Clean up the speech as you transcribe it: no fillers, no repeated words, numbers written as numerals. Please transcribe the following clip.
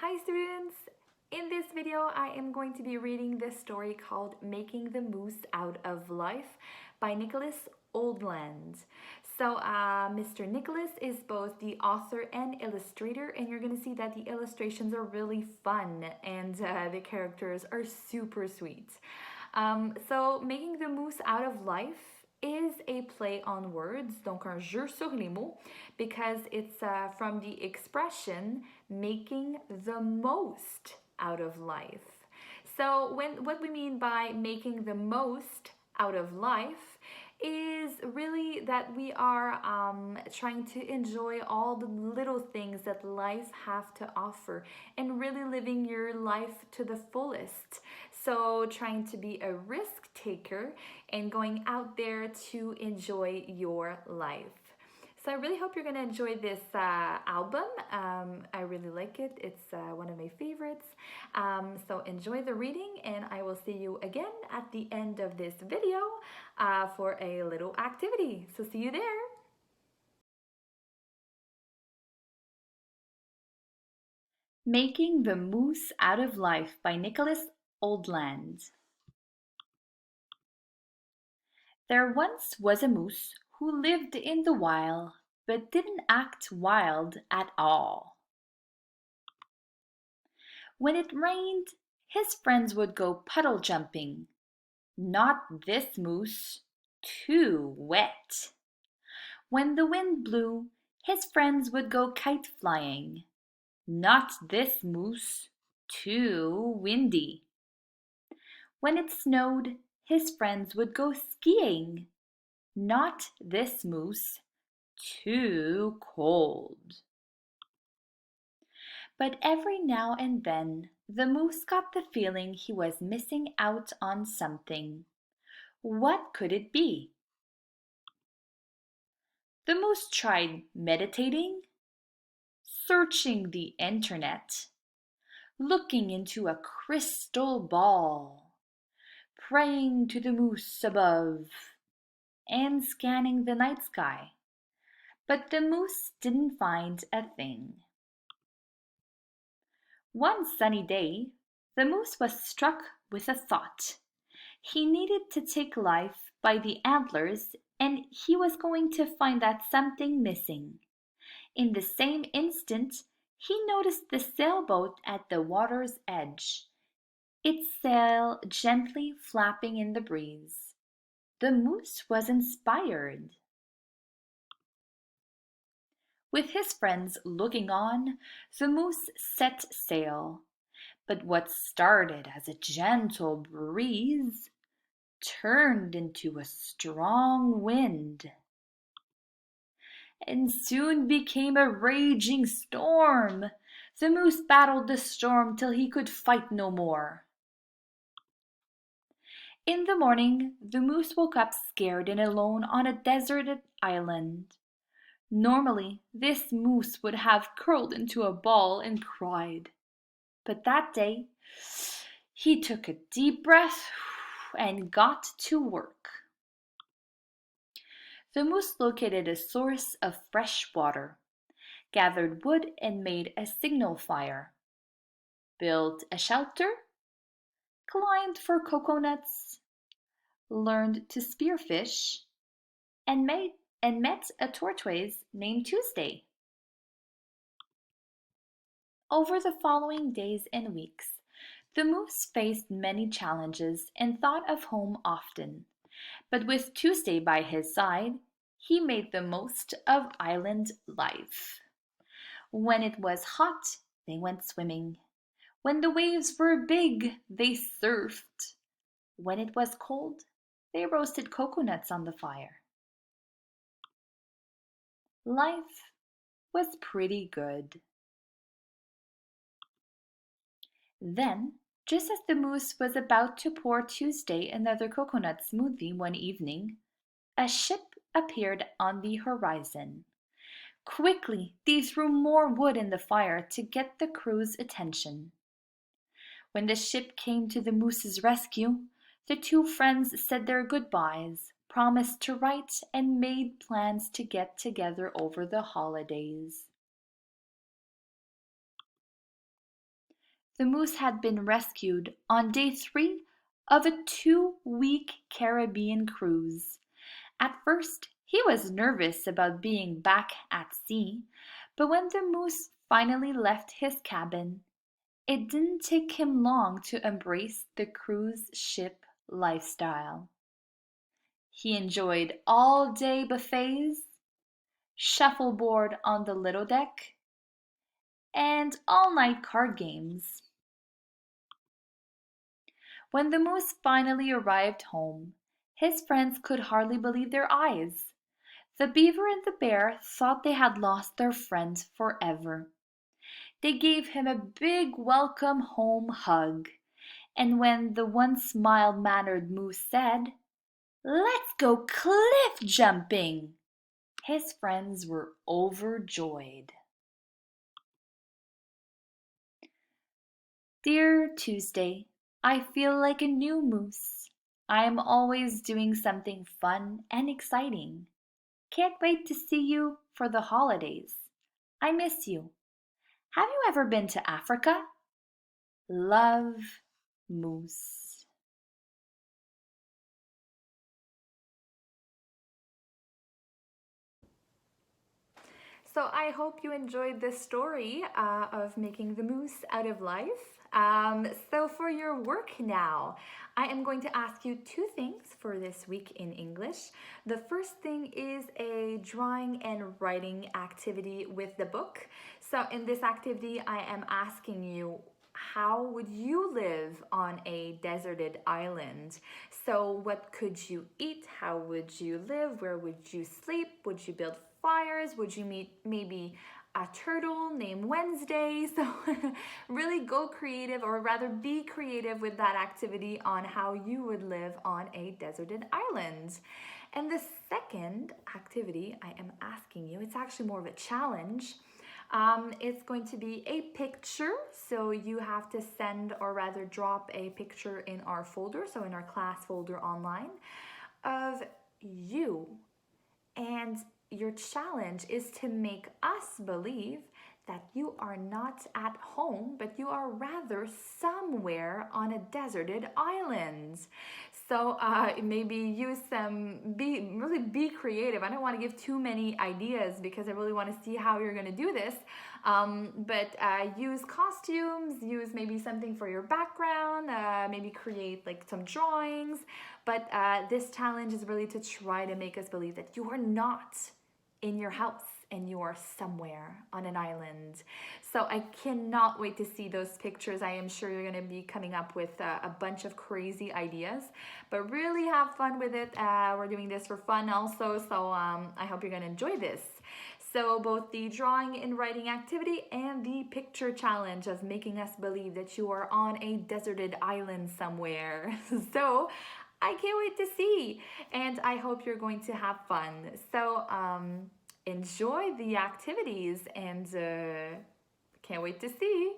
Hi students! In this video I am going to be reading this story called Making the Moose Out of Life by Nicholas Oldland. Mr. Nicholas is both the author and illustrator, and you're going to see that the illustrations are really fun and the characters are super sweet. Making the Moose Out of Life is a play on words, donc un jeu sur les mots, because it's from the expression making the most out of life. What we mean by making the most out of life is really that we are trying to enjoy all the little things that life have to offer and really living your life to the fullest. So trying to be a risk taker and going out there to enjoy your life. So I really hope you're going to enjoy this album. I really like it. It's one of my favorites. So enjoy the reading, and I will see you again at the end of this video for a little activity. So see you there. Making the Moose Out of Life by Nicholas Oldland. There once was a moose who lived in the wild but didn't act wild at all. When it rained, his friends would go puddle jumping. Not this moose, too wet. When the wind blew, his friends would go kite flying. Not this moose, too windy. When it snowed, his friends would go skiing. Not this moose, too cold. But every now and then the moose got the feeling he was missing out on something. What could it be? The moose tried meditating, searching the internet, looking into a crystal ball, praying to the moose above, and scanning the night sky. But the moose didn't find a thing. One sunny day, the moose was struck with a thought. He needed to take life by the antlers, and he was going to find that something missing. In the same instant, he noticed the sailboat at the water's edge, its sail gently flapping in the breeze. The moose was inspired. With his friends looking on, the moose set sail. But what started as a gentle breeze turned into a strong wind and soon became a raging storm. The moose battled the storm till he could fight no more. In the morning, the moose woke up scared and alone on a deserted island. Normally, this moose would have curled into a ball and cried. But that day, he took a deep breath and got to work. The moose located a source of fresh water, gathered wood and made a signal fire, built a shelter, climbed for coconuts, learned to spearfish, and met a tortoise named Tuesday. Over the following days and weeks, the moose faced many challenges and thought of home often. But with Tuesday by his side, he made the most of island life. When it was hot, they went swimming. When the waves were big, they surfed. When it was cold, they roasted coconuts on the fire. Life was pretty good. Then, just as the moose was about to pour Tuesday another coconut smoothie one evening, a ship appeared on the horizon. Quickly, they threw more wood in the fire to get the crew's attention. When the ship came to the moose's rescue, the two friends said their goodbyes, promised to write, and made plans to get together over the holidays. The moose had been rescued on day 3 of a 2-week Caribbean cruise. At first, he was nervous about being back at sea, but when the moose finally left his cabin, it didn't take him long to embrace the cruise ship lifestyle. He enjoyed all-day buffets, shuffleboard on the little deck, and all-night card games. When the moose finally arrived home, his friends could hardly believe their eyes. The beaver and the bear thought they had lost their friend forever. They gave him a big welcome home hug, and when the once mild-mannered moose said, "Let's go cliff jumping," his friends were overjoyed. Dear Tuesday, I feel like a new moose. I am always doing something fun and exciting. Can't wait to see you for the holidays. I miss you. Have you ever been to Africa? Love, Moose. So I hope you enjoyed this story of making the moose out of life. So for your work now, I am going to ask you 2 things for this week in English. The first thing is a drawing and writing activity with the book. So in this activity, I am asking you, how would you live on a deserted island? So what could you eat? How would you live? Where would you sleep? Would you build fires? Would you meet maybe a turtle named Wednesday? So really go creative, or rather be creative with that activity on how you would live on a deserted island. And the second activity I am asking you, it's actually more of a challenge. It's going to be a picture, so you have to send, or rather drop a picture in our folder, so in our class folder online, of you. And your challenge is to make us believe that you are not at home, but you are rather somewhere on a deserted island. So maybe use really be creative. I don't want to give too many ideas because I really want to see how you're going to do this. But use costumes, use maybe something for your background, maybe create like some drawings. But this challenge is really to try to make us believe that you are not in your house and you are somewhere on an island. So I cannot wait to see those pictures. I am sure you're going to be coming up with a bunch of crazy ideas, but really have fun with it. We're doing this for fun also, so I hope you're going to enjoy this. So both the drawing and writing activity and the picture challenge of making us believe that you are on a deserted island somewhere. So I can't wait to see, and I hope you're going to have fun. So enjoy the activities, and can't wait to see.